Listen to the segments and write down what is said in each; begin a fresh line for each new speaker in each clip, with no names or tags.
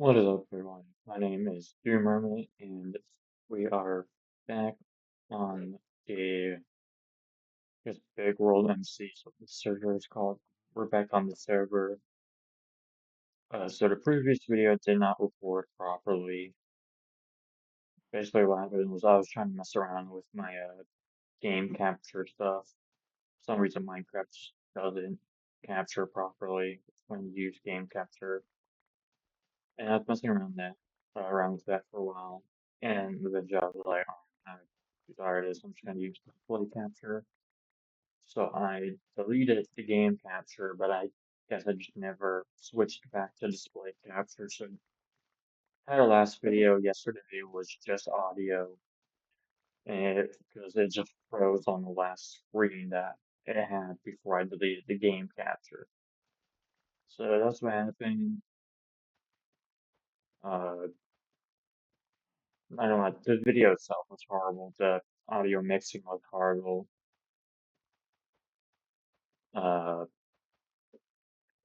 What is up, everyone? My name is Hermit, and we are back on a just big world MC. So the server is called. We're back on the server. So the previous video did not record properly. Basically, what happened was I was trying to mess around with my game capture stuff. For some reason, Minecraft just doesn't capture properly when you use game capture. And I was messing around with that for a while, and eventually I was like, oh, I'm tired of this. I'm just gonna use display capture. So I deleted the game capture, but I guess I just never switched back to display capture. So our last video yesterday was just audio, and because it just froze on the last screen that it had before I deleted the game capture. So that's what happened. Uh, I don't know, the video itself was horrible. The audio mixing was horrible. Uh,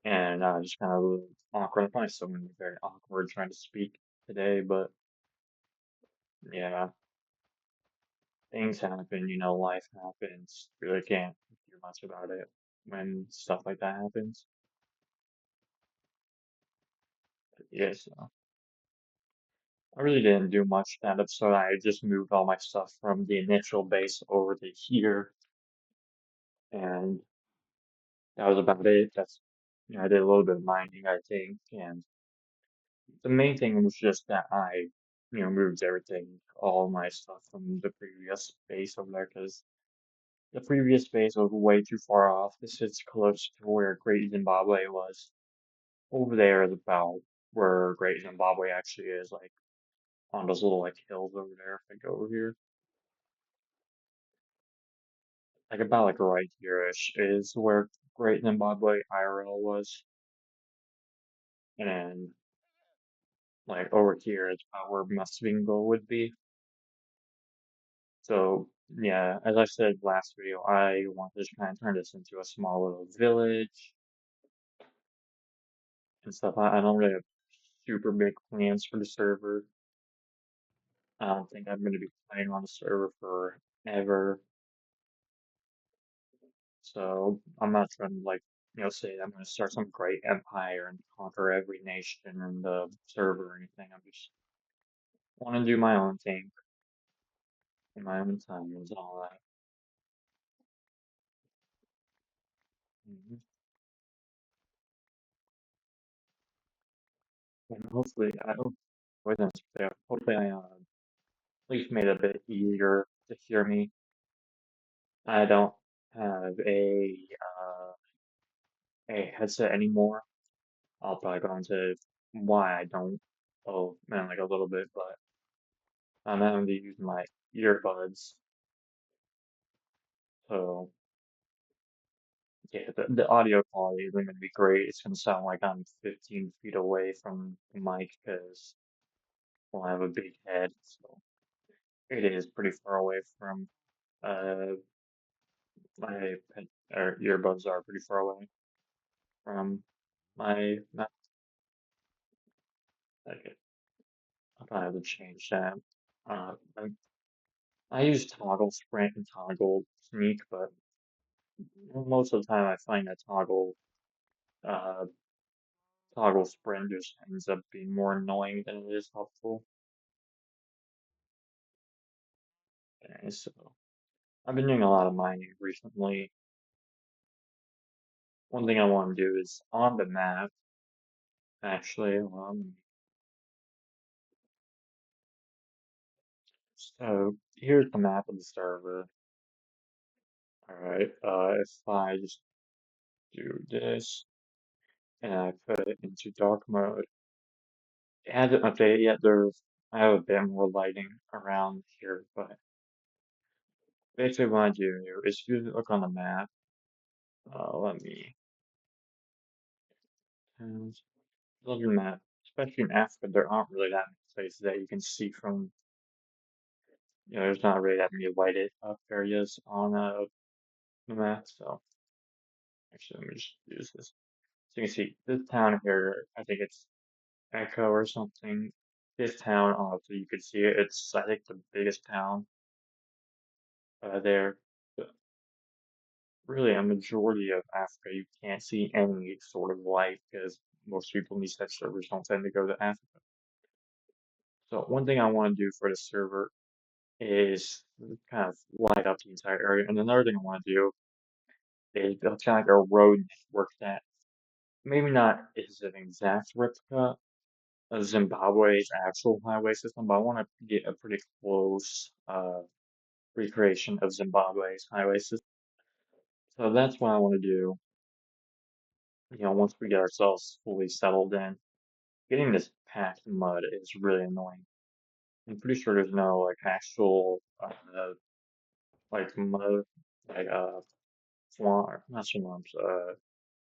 and just kind of awkward. I find someone very awkward trying to speak today, but yeah, things happen, life happens. Really can't do much about it when stuff like that happens. But yeah, so I really didn't do much that episode. I just moved all my stuff from the initial base over to here, and that was about it. I did a little bit of mining, I think, and the main thing was just that I moved everything, all my stuff from the previous base over there, because the previous base was way too far off. This is close to where Great Zimbabwe was. Over there is about where Great Zimbabwe actually is, like on those little like hills over there. If I go over here, like about like right here-ish is where Great Zimbabwe IRL was, and like over here is about where Masvingo would be. So yeah, as I said last video, I want to just kind of turn this into a small little village and stuff. I don't really have super big plans for the server. I don't think I'm going to be playing on the server forever. So I'm not trying to say I'm going to start some great empire and conquer every nation in the server or anything. I just want to do my own thing in my own time and all that. Mhm. And hopefully, I hope, hopefully I at least made it a bit easier to hear me. I don't have a headset anymore. I'll probably go into why I don't. Oh man, like a little bit, but I'm having to use my earbuds. So yeah, the audio quality isn't going to be great. It's going to sound like I'm 15 feet away from the mic because well, I have a big head, so it is pretty far away from uh or earbuds are pretty far away from my mouth. Okay, I'll probably have to change that. I use toggle sprint and toggle sneak, but most of the time I find that uh, toggle sprint just ends up being more annoying than it is helpful. Okay, so I've been doing a lot of mining recently. One thing I want to do is on the map, actually. So here's the map of the server. All right, if I just do this and I put it into dark mode, it hasn't updated yet. I have a bit more lighting around here, but basically what I do is if you look on the map, let me look at the map, especially in Africa, there aren't really that many places that you can see from, there's not really that many lighted up areas on the map, so actually let me just use this. So you can see this town here, I think it's Echo or something. This town, so you could see it. It's, I think, the biggest town there. But really, a majority of Africa, you can't see any sort of life because most people in these tech servers don't tend to go to Africa. So one thing I want to do for the server is kind of light up the entire area. And another thing I want to do is build kind of like a road network that maybe not is an exact replica of Zimbabwe's actual highway system, but I want to get a pretty close recreation of Zimbabwe's highway system. So that's what I want to do. Once we get ourselves fully settled in, getting this packed mud is really annoying. I'm pretty sure there's no like actual like mud like swamp, not swamps,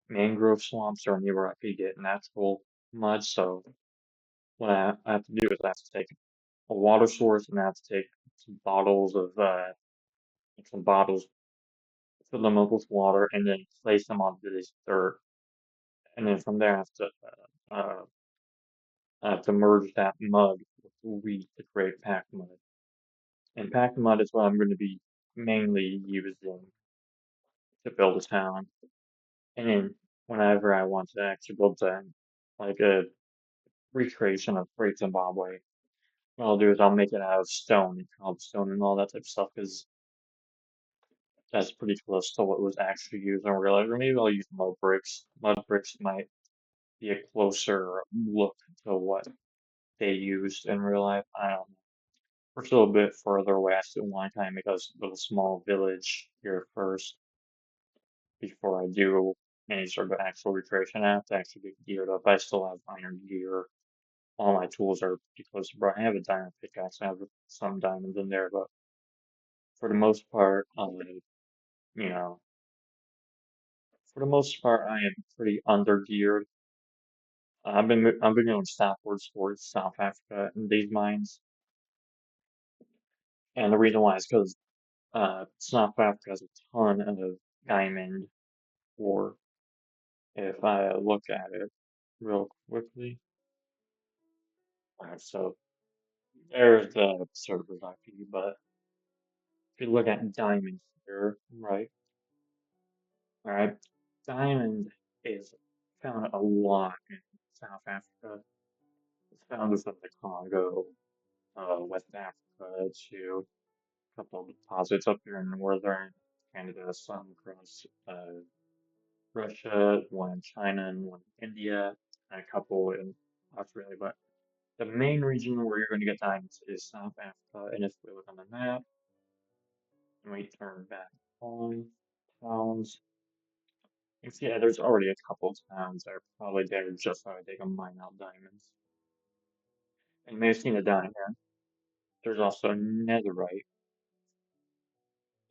mangrove swamps or anywhere I could get natural mud. So what I have to do is I have to take a water source and I have to take some bottles of like some bottles, fill them up with water, and then place them onto this dirt. And then from there I have to merge that mud with wheat to create packed mud. And packed mud is what I'm going to be mainly using to build a town. And then whenever I want to actually build like a recreation of Great Zimbabwe, what I'll do is I'll make it out of stone, cobblestone, and all that type of stuff, because that's pretty close to what was actually used in real life. Or maybe I'll use mud bricks. Mud bricks might be a closer look to what they used in real life. I don't know. We're still a bit further away. I still want to kind of make a little small village here first before I do any sort of actual recreation. I have to actually get geared up. I still have iron gear. All my tools are pretty close to bro. I have a diamond pickaxe. I have some diamonds in there, but for the most part, you know, for the most part, I am pretty under geared. I've been going southwards towards South Africa in these mines, and the reason why is because South Africa has a ton of diamond ore. If I look at it real quickly, alright, so there's the server's IP, but if you look at diamond here, right? All right, diamond is found a lot in South Africa. It's found within the Congo, West Africa, too. A couple of deposits up here in northern Canada, some across Russia, one in China, and one in India, and a couple in Australia. But the main region where you're going to get diamonds is South Africa. And if we look on the map and we turn back on towns, you can see there's already a couple towns that are probably there just so they can mine out diamonds. And you may have seen it down here. There's also netherite.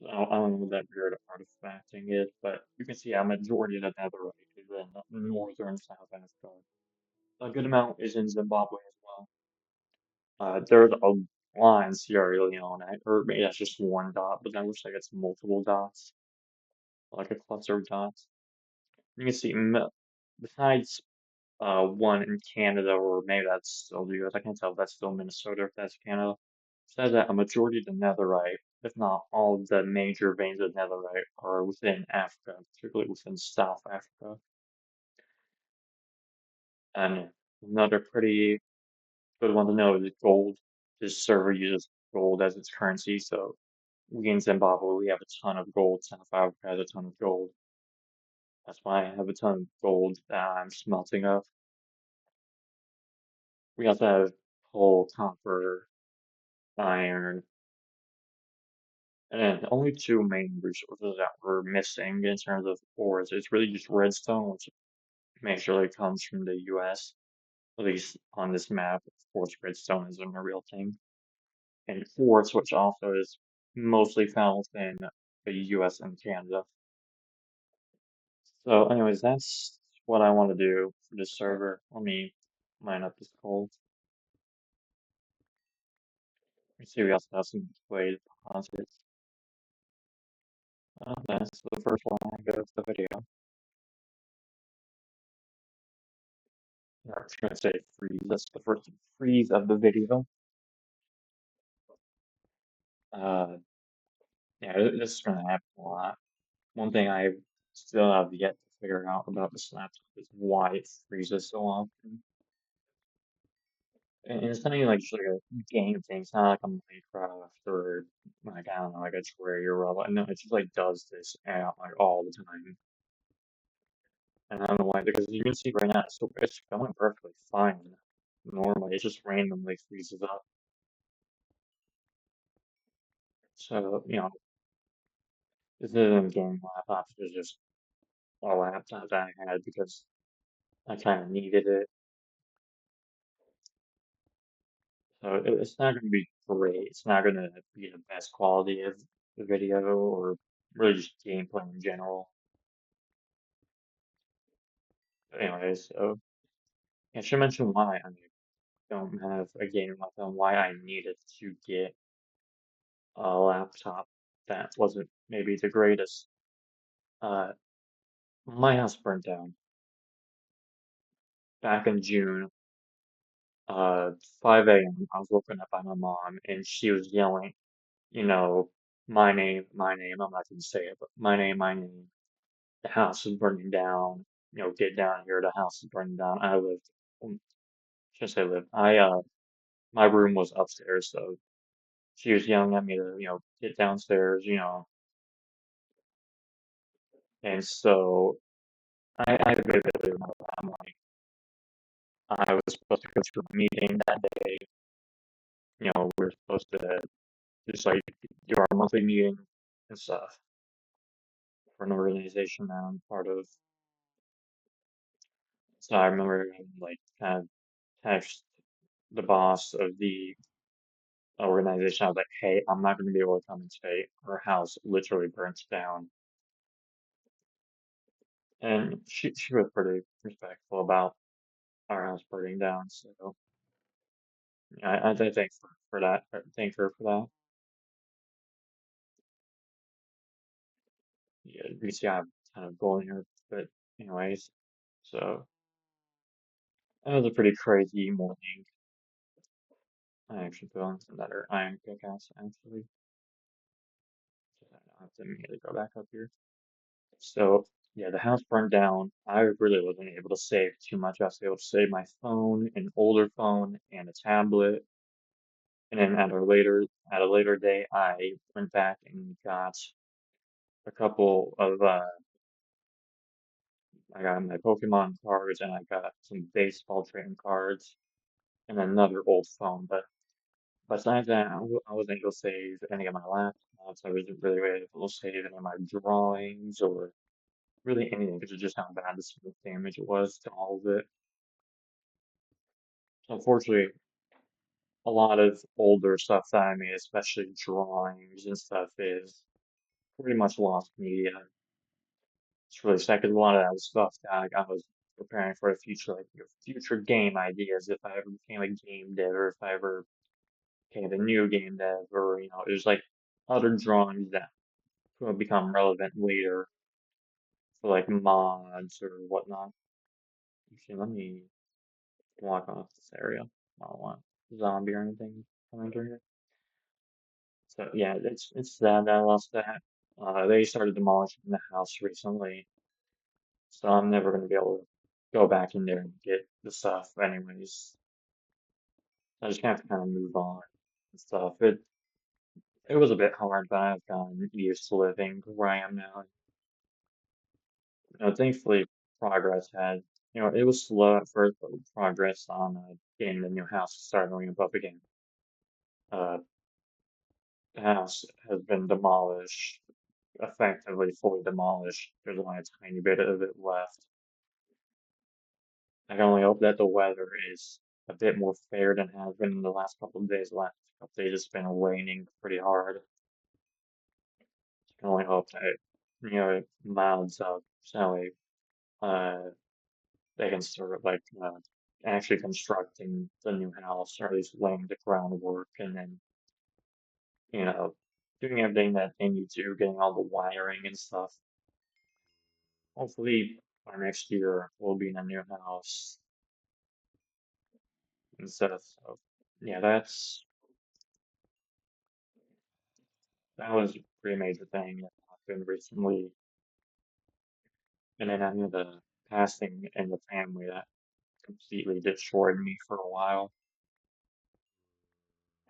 I don't know what that weird artifacting is, but you can see a majority of the netherite is in northern South Africa. A good amount is in Zimbabwe as well. There's a lot in Sierra Leone, or maybe that's just one dot, but that looks like it's multiple dots, like a cluster of dots. You can see besides one in Canada, or maybe that's still the US. I can't tell if that's still Minnesota or if that's Canada. Says that a majority of the netherite, if not all of the major veins of netherite, are within Africa, particularly within South Africa. And another pretty good one to know is gold. This server uses gold as its currency, so we in Zimbabwe we have a ton of gold. South Africa has a ton of gold. That's why I have a ton of gold that I'm smelting up. We also have coal, copper, iron, and the only two main resources that we're missing in terms of ores is really just redstone, which majorly comes from the US, at least on this map. Of course, redstone isn't a real thing. And quartz, which also is mostly found in the US and Canada. So anyways, that's what I want to do for this server. Let me mine up this coal. You see we also have some clay deposits. That's the first line of the video. I was gonna say freeze. That's the first freeze of the video. Uh, yeah, this is gonna happen a lot. One thing I still have yet to figure out about this laptop is why it freezes so often. And it's not even like just like a game thing. It's not like a Minecraft or like I don't know, like a Terraria or robot. No, it just like does this like all the time. And I don't know why, because you can see right now, it's going perfectly fine. Normally, it just randomly freezes up. So, this isn't game laptops. It's just a laptop that I had because I kind of needed it. So it's not going to be great. It's not going to be the best quality of the video or really just gameplay in general. But anyways, so I should mention why I don't have a gaming laptop and why I needed to get a laptop that wasn't maybe the greatest. Uh, my house burnt down back in June. 5 a.m. I was woken up by my mom and she was yelling, you know, my name, my name. I'm not going to say it, but my name, my name. The house is burning down. Get down here. The house is burning down. I lived, shouldn't say lived. My room was upstairs, so she was yelling at me to, get downstairs, and so I vividly remember that. I'm like, I was supposed to go to a meeting that day. We were supposed to just like do our monthly meeting and stuff for an organization that I'm part of. So I remember like kind of text the boss of the organization. I was like, hey, I'm not going to be able to come today. Our house literally burnt down. And she was pretty respectful about our house burning down. So I thank for that. Thank her for that. Yeah, you see, I'm kind of going here, but anyways, so that was a pretty crazy morning. I actually feeling some better. I am kick-ass actually. I have to immediately go back up here. So yeah, the house burned down. I really wasn't able to save too much. I was able to save my phone, an older phone, and a tablet. And then at a later day, I went back and got a couple of I got my Pokemon cards and I got some baseball trading cards and another old phone. But besides that, I wasn't able to save any of my laptops. I wasn't really able to save any of my drawings or really anything because of just how bad the smoke damage was to all of it. So unfortunately, a lot of older stuff that I made, especially drawings and stuff, is pretty much lost media. It's really sad 'cause a lot of that was stuff that I was preparing for the future, like future game ideas. If I ever became a game dev, or if I ever became a new game dev, or there's like other drawings that will become relevant later for like mods or whatnot. Actually, let me block off this area. I don't want zombie or anything coming through here. So yeah, it's sad that I lost that. They started demolishing the house recently, so I'm never gonna be able to go back in there and get the stuff anyways. I just have to kind of move on and stuff. It was a bit hard, but I've gotten used to living where I am now. Thankfully, progress had, it was slow at first, but progress on getting the new house started going up again. Uh, the house has been demolished, effectively fully demolished. There's only a tiny bit of it left. I can only hope that the weather is a bit more fair than it has been in the last couple of days. The last couple of days it's been raining pretty hard. I can only hope that it miles up so uh, they can start like actually constructing the new house or at least laying the groundwork and then you know doing everything that they need to, getting all the wiring and stuff. Hopefully by next year we'll be in a new house. and stuff. So yeah, that was a pretty major thing that happened recently. And then I had a passing in the family that completely destroyed me for a while.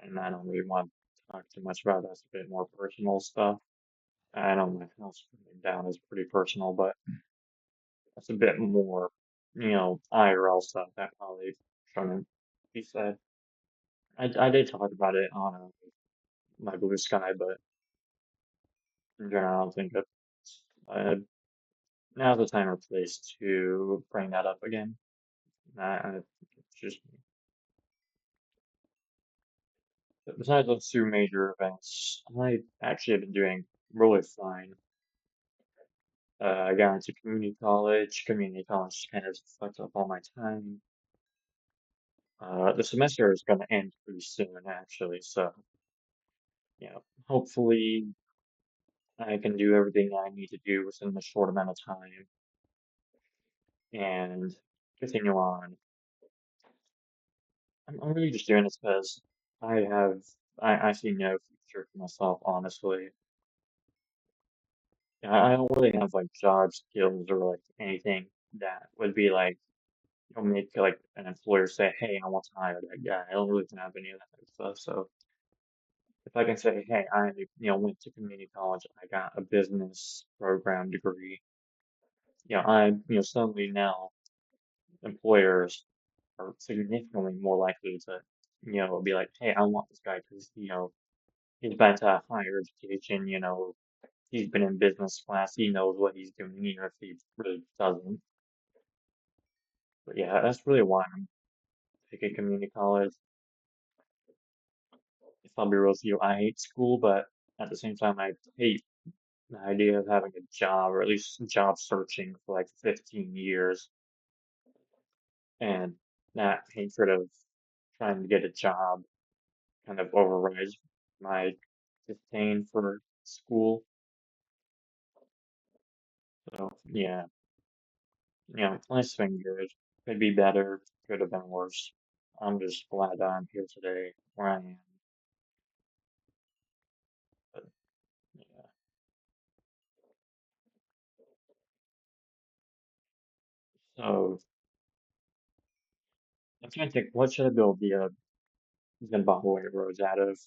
And I don't really want to talk too much about that. That's a bit more personal stuff. I know my house burning down is pretty personal, but that's a bit more, IRL stuff that probably shouldn't be said. I did talk about it on my blue sky, but in general, I don't think that uh, now's the time or place to bring that up again. It's just besides those two major events, I actually have been doing really fine. I got into community college. Community college kind of sucked up all my time. The semester is going to end pretty soon, actually, so hopefully I can do everything I need to do within a short amount of time and continue on. I'm really just doing this because I have I see no future for myself, honestly. I don't really have like job skills or like anything that would be like make like an employer say, "Hey, I want to hire that guy." I don't really have any of that type of stuff. So if I can say, "Hey, I went to community college, I got a business program degree," I suddenly now employers are significantly more likely to be like, "Hey, I want this guy because he's been to higher education, he's been in business class, he knows what he's doing, even if he really doesn't." But yeah, that's really why I'm picking community college. If I'll be real with you, I hate school, but at the same time, I hate the idea of having a job, or at least job searching for like 15 years, and that hatred of trying to get a job kind of overrides my disdain for school. So yeah, life's been good. Could be better, could have been worse. I'm just glad that I'm here today where I am. But yeah. So I'm trying to think, what should I build the Zimbabwe roads out of?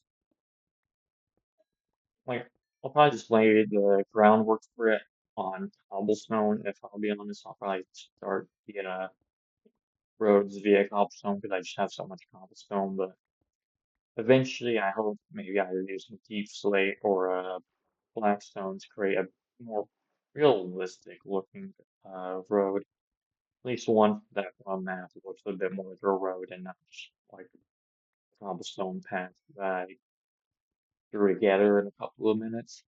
Like, I'll probably just lay the groundwork for it on cobblestone. If I'll be honest, I'll probably start the roads via cobblestone because I just have so much cobblestone. But eventually, I hope maybe I use some deep slate or blackstone to create a more realistic looking road. At least one that on map looks a bit more like a road and not just like a cobblestone path that I threw together in a couple of minutes.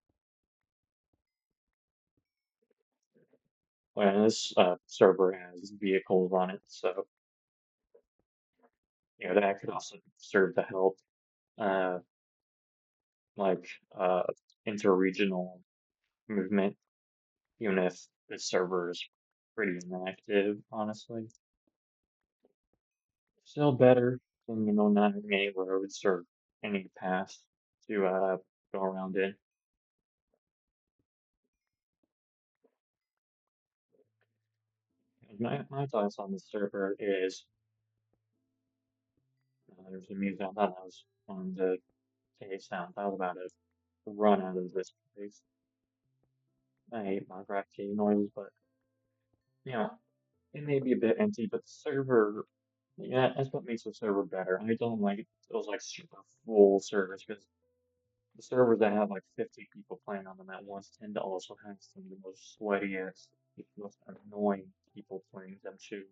Well, this server has vehicles on it, so that could also serve to help uh, like uh, interregional movement, even if the server is pretty inactive, honestly. Still better than not having any roads or any paths to go around in. And my thoughts on the server is there's a music I thought I was on the case sound. I was about to run out of this place. I hate Minecraft cave noises, but you know, it may be a bit empty, but the server, yeah, that's what makes the server better. I don't like those like super full servers because the servers that have like 50 people playing on them at once tend to also have some of the most sweatiest, most annoying people playing them too.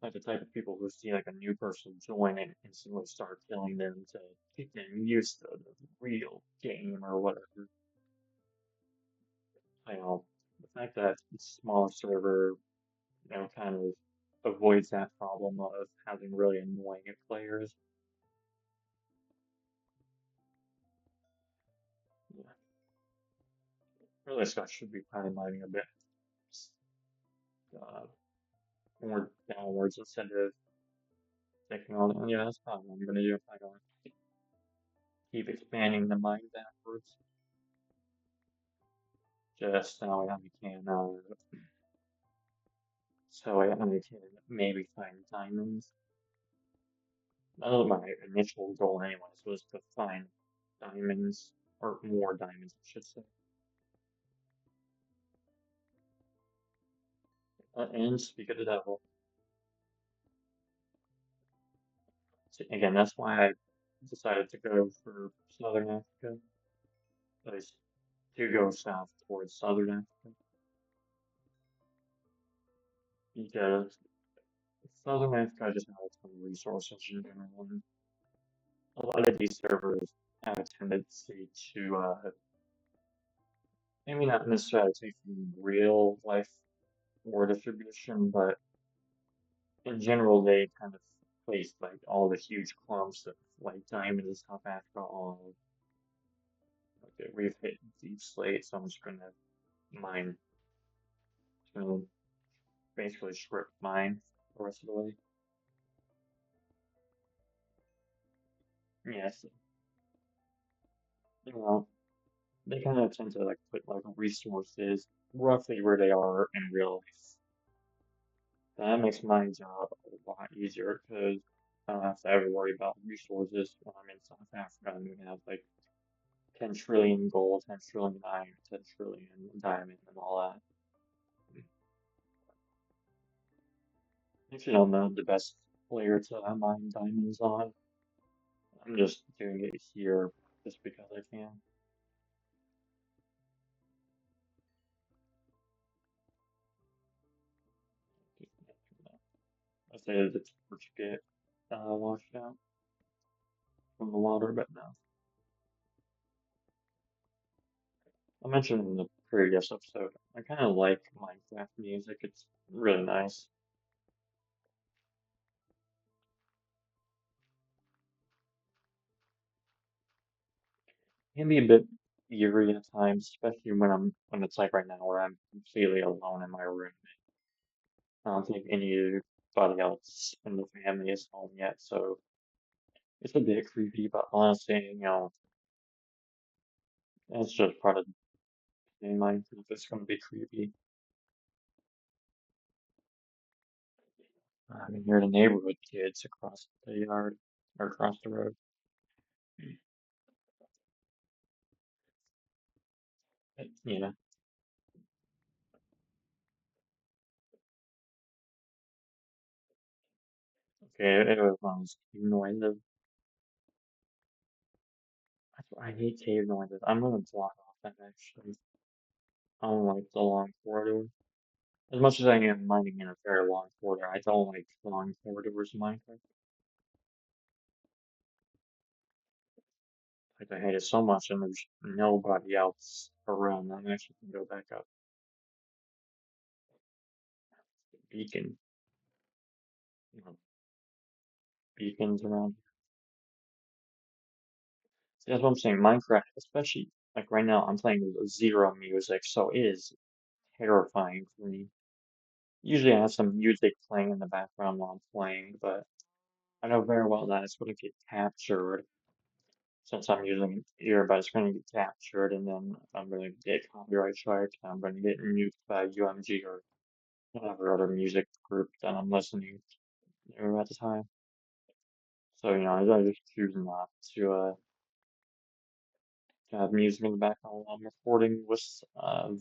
Like the type of people who see like a new person join and instantly start killing them to get them used to the real game or whatever. The fact that it's a smaller server, kind of avoids that problem of having really annoying players. Yeah, really, Scott should be highlighting a bit uh, more downwards instead of taking all the, yeah, that's probably what I'm gonna do if I don't keep expanding the mind backwards. Just so I can, so I can maybe find diamonds. That was my initial goal anyways, was to find diamonds, or more diamonds, I should say. And speak of the devil. So again, that's why I decided to go for Southern Africa, at least to go south towards Southern Africa, because Southern Africa just has a ton of resources in general, and a lot of these servers have a tendency to, maybe not necessarily take from real life war distribution, but in general, they kind of place like all the huge clumps of like diamonds in South Africa all okay, we've hit deep slate, so I'm just gonna mine to basically strip mine the rest of the way. Yes, you know, they kind of tend to like put like resources roughly where they are in real life. That makes my job a lot easier because I don't have to ever worry about resources when I'm in South Africa and we have like 10 trillion gold, 10 trillion iron, 10 trillion diamond, and all that. If you don't know the best player to mine diamonds on, I'm just doing it here just because I can. I say that it's first get washed out from the water, but no. I mentioned in the previous episode, I kind of like Minecraft music. It's really nice. It can be a bit eerie at times, especially when it's like right now where I'm completely alone in my room. I don't think anybody else in the family is home yet, so it's a bit creepy. But honestly, it's just part of being Minecraft. It's gonna be creepy. I can hear the neighborhood kids across the yard or across the road. Yeah, okay, it was one of those cave noises. I hate cave noises. I'm gonna block off that actually. I don't like the long corridor. As much as I am mining in a very long corridor, I don't like long corridors in Minecraft. Like I hate it so much and there's nobody else around. I actually can go back up. Beacon, you know, beacons around. See, that's what I'm saying. Minecraft, especially like right now, I'm playing with zero music, so it is terrifying for me. Usually I have some music playing in the background while I'm playing, but I know very well that it's going to get captured since I'm using earbuds. It's going to get captured, and then I'm going to get copyright strike. I'm going to get nuked by UMG or whatever other music group that I'm listening to at the time. So I just choose not to have music in the background while I'm recording with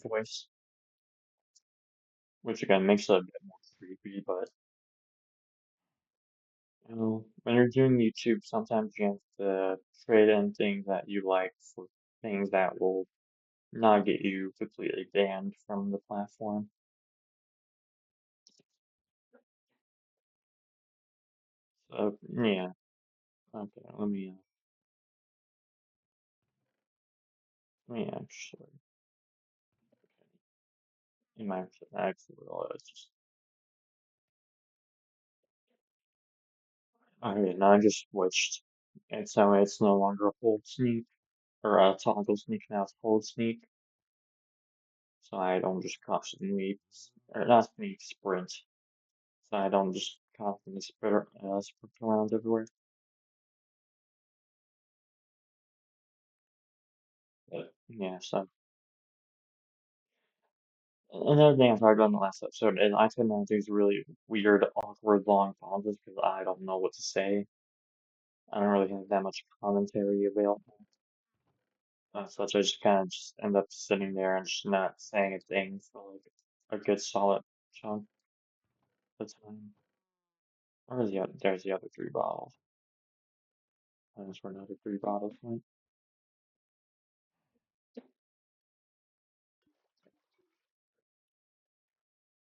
voice, which again makes it a bit more creepy. But when you're doing YouTube, sometimes you have to trade in things that you like for things that will not get you completely banned from the platform. So yeah, okay. Let me actually, you might actually realize just. Okay, now I just switched. And so it's no longer a hold sneak or a toggle sneak, now it's hold sneak. So I don't just constantly, or not sneak, sprint. So I don't just constantly spread around everywhere. But yeah, so another thing I talked about in the last episode is I tend to have these really weird, awkward, long pauses because I don't know what to say. I don't really have that much commentary available. Such I just kind of just end up sitting there and just not saying a thing for like a good solid chunk of the time. Where's the other? There's the other three bottles. There's where another three bottles went.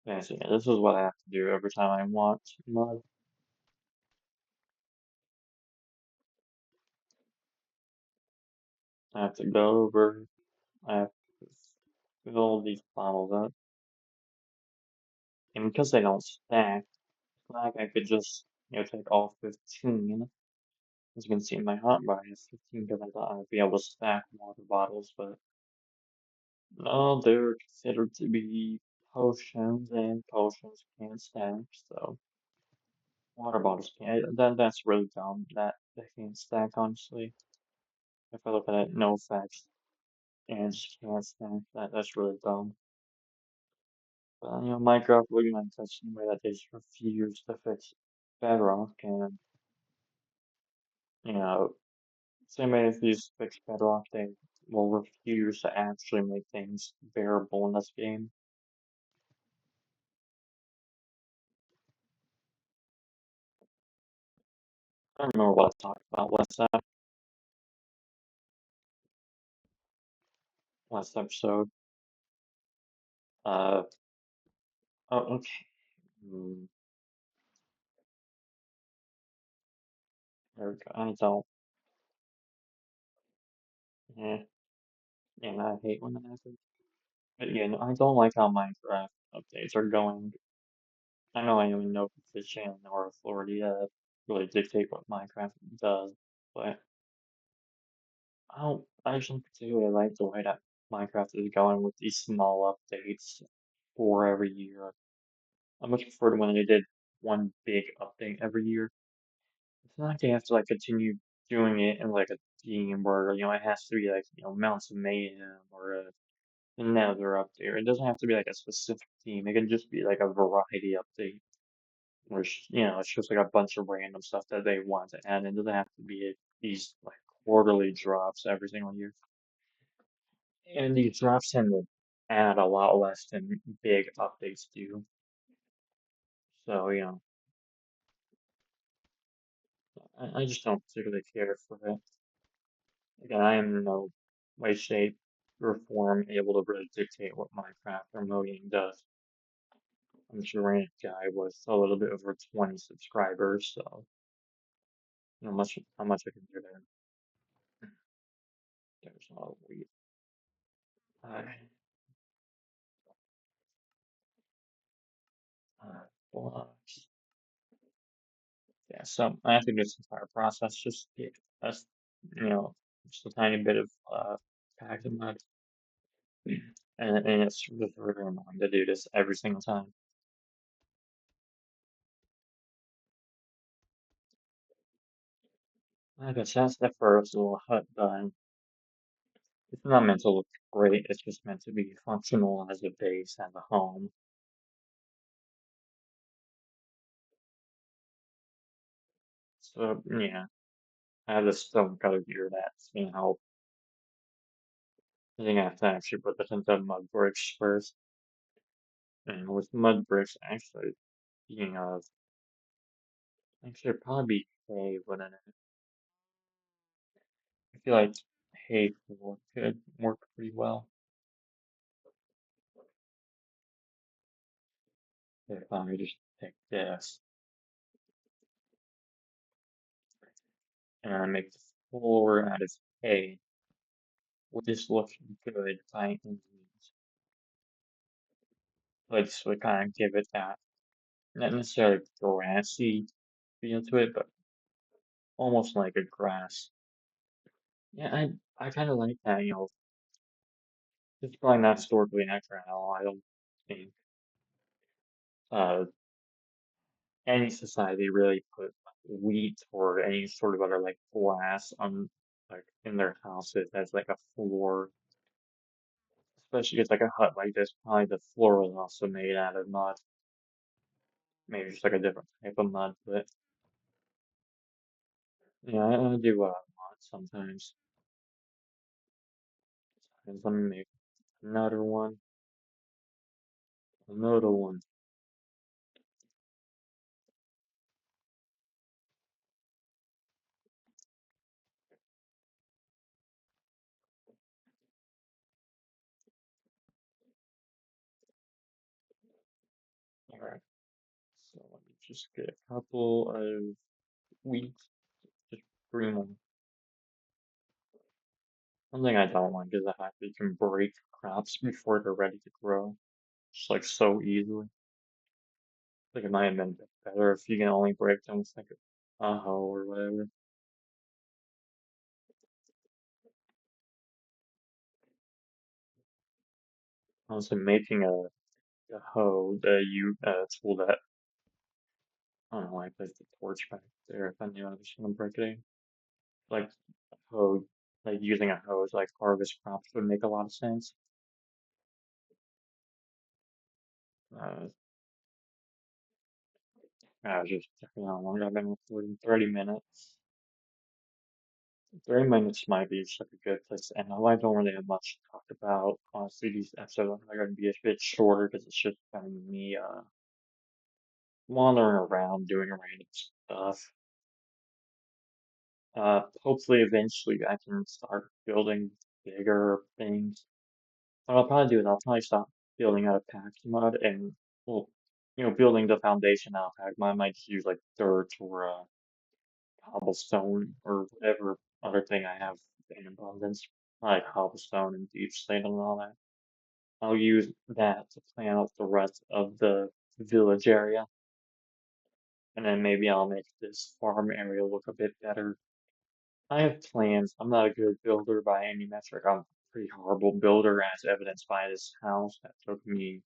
Yeah, so yeah, this is what I have to do every time I want mud. I have to go over. I have to fill these bottles up, and because they don't stack, like I could just take all 15. As you can see in my hotbar, I have 15 because I thought I'd be able to stack water bottles, but no, they're considered to be potions, and potions can't stack, so water bottles can't. That's really dumb that they can't stack, honestly. If I look at it, no effects, and just can't stack, that's really dumb. But, Minecraft looking like such a way that they just refuse to fix Bedrock, and, you know, same way if you fix Bedrock, they will refuse to actually make things bearable in this game. I don't remember what I talked about last episode. Uh, oh, okay. Hmm, there we go. I don't, yeah, and I hate when that happens. But yeah, no, I don't like how Minecraft updates are going. I know I only know position or authority that really dictate what Minecraft does, but I actually particularly like the way that Minecraft is going with these small updates for every year. I much prefer to when they did one big update every year. It's not like they have to like continue doing it in like a theme where, it has to be like, Mounts of Mayhem or another update. It doesn't have to be like a specific theme. It can just be like a variety update. Which, it's just like a bunch of random stuff that they want to add. It doesn't have to be these like quarterly drops every single year. And these drops tend to add a lot less than big updates do. So, I just don't particularly care for it. Again, I am in no way, shape, or form able to really dictate what Minecraft or modding does. I'm sure Rant Guy was a little bit over 20 subscribers, so how much I can do there. There's no we. Uh, blocks. Yeah, so I have to do this entire process just to get us, you know, just a tiny bit of packed mud. And it's just really annoying to do this every single time. I guess that's the first little hut done. It's not meant to look great, it's just meant to be functional as a base and a home. So yeah, I have this stone cutter here that's gonna help. I think I have to actually put this into mud bricks first. And with mud bricks actually being actually it'd probably be hay, wouldn't it? I feel like hay floor could work pretty well. If I just take this and I make the floor out of hay, would this look good by any means? Like this would kind of give it that not necessarily grassy feel to it, but almost like a grass. Yeah, I kind of like that. It's probably not historically accurate at all. I don't think. Uh, any society really put wheat or any sort of other like grass on like in their houses as like a floor, especially if it's like a hut like this, probably the floor was also made out of mud, maybe just like a different type of mud, but yeah, I do what I want sometimes. And let me make another one, another one. All right, so let me just get a couple of wheat, just green one. One thing I don't like is the fact that you can break crops before they're ready to grow. Just like so easily. Like it might have been better if you can only break them with like a hoe or whatever. Also making a hoe, the tool that I don't know, I placed the torch back there if I knew I was gonna break it. Like a hoe, like using a hoe to like harvest crops would make a lot of sense. Uh, I was just checking out how long I've been recording. 30 minutes. 30 minutes might be just like a good place to end. Although I don't really have much to talk about. Honestly, these episodes are going to be a bit shorter because it's just kind of me wandering around doing random stuff. Hopefully, eventually, I can start building bigger things. What I'll probably do is I'll probably stop building out of pack mud and, well, building the foundation out of pack mud. I might just use like dirt or cobblestone or whatever other thing I have in abundance, like cobblestone and deep slate and all that. I'll use that to plan out the rest of the village area, and then maybe I'll make this farm area look a bit better. I have plans. I'm not a good builder by any metric. I'm a pretty horrible builder, as evidenced by this house that took me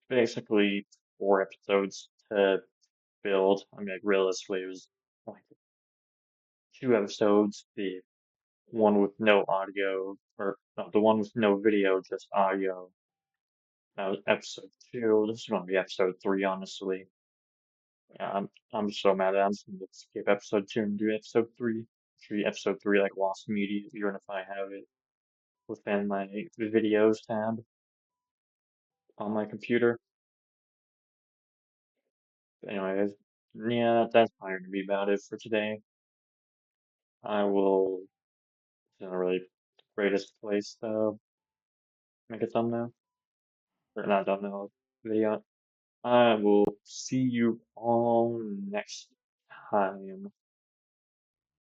basically 4 episodes to build. I mean, like realistically, it was like 2 episodes. The one with no audio, or no, the one with no video, just audio. That was episode 2. This is gonna be episode 3, honestly. Yeah, I'm so mad at it. I'm just gonna skip episode 2 and do episode 3. Treat episode 3 like lost media, even if I have it within my videos tab on my computer. Anyways, yeah, that's probably gonna be about it for today. I will, it's not really the greatest place to make a thumbnail, or not thumbnail, video. I will see you all next time.